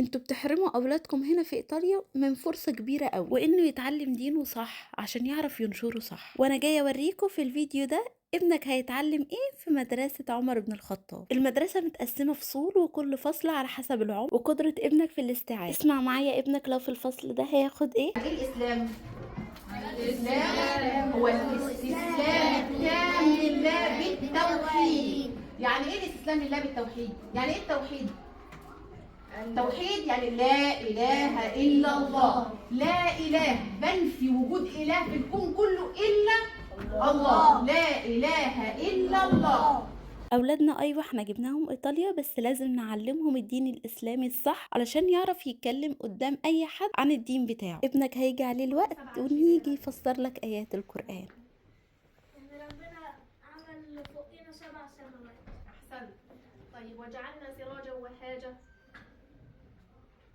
انتوا بتحرموا اولادكم هنا في ايطاليا من فرصة كبيرة قوي، وانه يتعلم دينه صح عشان يعرف ينشره صح. وانا جاية اوريكم في الفيديو ده ابنك هيتعلم ايه في مدرسة عمر بن الخطاب. المدرسة متقسمة فصول، وكل فصل على حسب العمر وقدرة ابنك في الاستيعاب. اسمع معايا ابنك لو في الفصل ده هياخد ايه. يعني ايه الاسلام؟ الاسلام هو الاستسلام التام لله بالتوحيد. يعني ايه الاستسلام لله بالتوحيد؟ يعني ايه التوحيد؟ التوحيد يعني لا اله الا الله، لا اله، بنفي وجود اله في الكون كله الا الله، لا اله الا الله. اولادنا ايوه احنا جبناهم ايطاليا، بس لازم نعلمهم الدين الاسلامي الصح علشان يعرف يتكلم قدام اي حد عن الدين بتاعه. ابنك هيجي عليه الوقت ونيجي يفسر لك ايات القرآن. إن ربنا عمل فوقنا 7 سماوات. أحسنت. طيب وجعلنا سراجا وهاجا.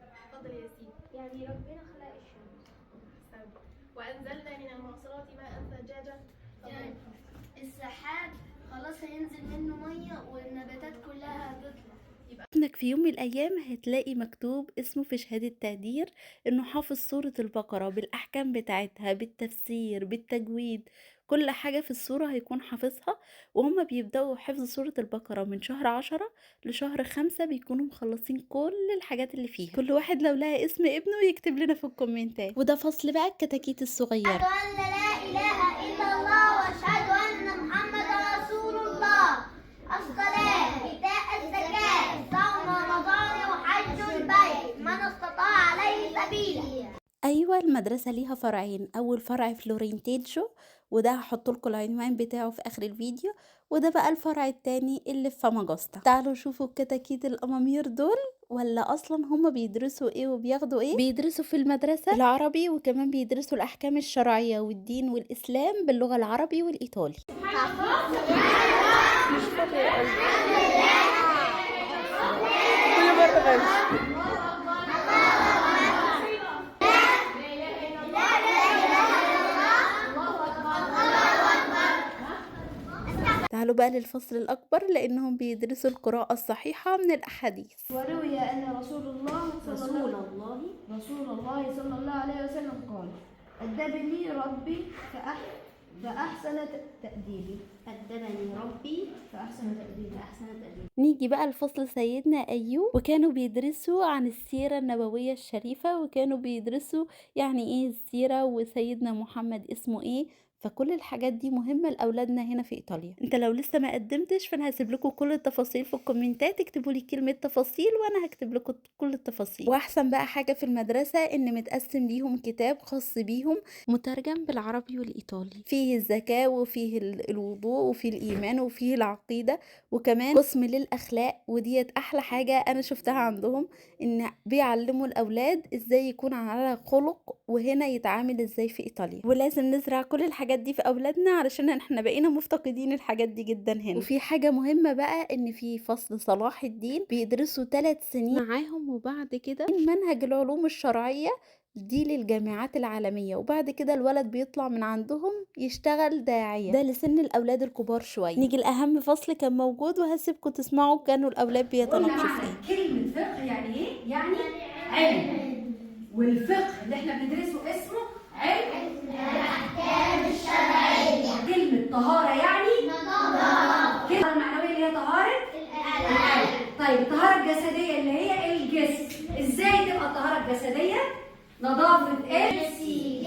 اتفضل يا ياسين. يعني ربنا خلق الشمس. أحسنت. وأنزلنا من المعصرات ماء ثجاجا. يعني السحاب خلاص هينزل منه ميه والنباتات كلها هتطلع. ابنك في يوم من الأيام هتلاقي مكتوب اسمه في شهادة تقدير إنه حافظ سورة البقرة بالأحكام بتاعتها، بالتفسير، بالتجويد، كل حاجة في السورة هيكون حافظها. وهما بيبدأوا حفظ سورة البقرة من شهر 10 لشهر 5، بيكونوا مخلصين كل الحاجات اللي فيها. كل واحد لو لقى اسم ابنه يكتب لنا في الكومنتات. وده فصل بقى الكتاكيت الصغيرة. أشهد أن لا إله إلا الله وأشهد أن محمدا رسول الله. الصلاة، إيتاء الزكاة، صوم رمضان وحج البيت، من استطاع عليه سبيلا. ايوه المدرسه ليها فرعين، اول فرع فلورنتيجو، وده هحط لكم العنوان بتاعه في اخر الفيديو. وده بقى الفرع التاني اللي في فاماجوستا. تعالوا شوفوا الكتاكيت الامامير دول، ولا اصلا هما بيدرسوا ايه وبياخدوا ايه. بيدرسوا في المدرسه العربي، وكمان بيدرسوا الاحكام الشرعيه والدين والاسلام باللغه العربي والايطالي. كل مره غلط. تعالوا بقى للفصل الأكبر لأنهم بيدرسوا القراءة الصحيحة من الأحاديث. وروي أن رسول الله صلى الله عليه وسلم قال: أدبني ربي فأحسن تأديبي. نيجي بقى لفصل سيدنا أيوب، وكانوا بيدرسوا عن السيرة النبوية الشريفة، وكانوا بيدرسوا يعني ايه السيرة وسيدنا محمد اسمه ايه. فكل الحاجات دي مهمة لأولادنا هنا في إيطاليا. انت لو لسه ما قدمتش فانا هسيب لكم كل التفاصيل في الكومنتات، اكتبوا لي كلمة تفاصيل وانا هكتب لكم كل التفاصيل. واحسن بقى حاجة في المدرسة ان متقسم ليهم كتاب خاص بيهم مترجم بالعربي والإيطالي، فيه الزكاة وفيه الوضوء وفيه الإيمان وفيه العقيدة، وكمان قسم للأخلاق. وديت أحلى حاجة أنا شفتها عندهم، إن بيعلموا الأولاد إزاي يكون على خلق وهنا يتعامل إزاي في إيطاليا. ولازم نزرع كل الحاجات دي في أولادنا علشان إحنا بقينا مفتقدين الحاجات دي جدا هنا. وفي حاجة مهمة بقى، إن في فصل صلاح الدين بيدرسوا 3 سنين معاهم، وبعد كده منهج العلوم الشرعية دي للجامعات العالمية، وبعد كده الولد بيطلع من عندهم يشتغل داعية. ده لسن الأولاد الكبار شوية. نيجي لأهم فصل كان موجود وهسيبكم تسمعوا كانوا الأولاد بيتناقشوا في ايه. كلمة فقه يعني ايه؟ يعني علم. والفقه اللي احنا بندرسه اسمه علم الأحكام الشرعية. كلمة طهارة يعني نظافة. كلمة المعنوية اللي هي طهارة القلب. طيب الطهارة الجسدية اللي هي الجسم. ازاي تبقى الطهارة الجسدية؟ نظافة جسمي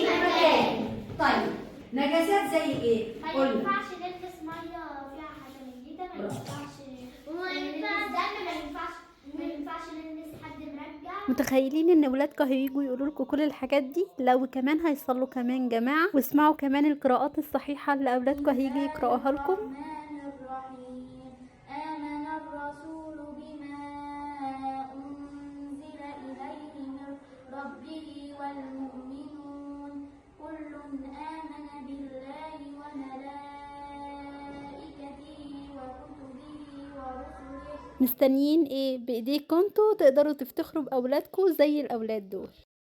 مكاني. طيب نجاسات زي ايه؟ ما قولي. ينفعش نلبس ميه فيها حاجه ميته، ما ينفعش ما ينفعش نلبس حد مرجع. متخيلين ان ولادكم هيجوا يقولوا لكم كل الحاجات دي؟ لو كمان هيصلوا كمان جماعة واسمعوا كمان القراءات الصحيحة اللي اولادكم هيجي يقرأوها لكم. الرحمن الرحيم. آمن الرسول بما أنزل إليه من ربه والمؤمنون كل آمن بالله وملائكته وكتبه ورسله. مستنيين ايه؟ بايديكم انتوا تقدروا تفتخروا باولادكم زي الاولاد دول.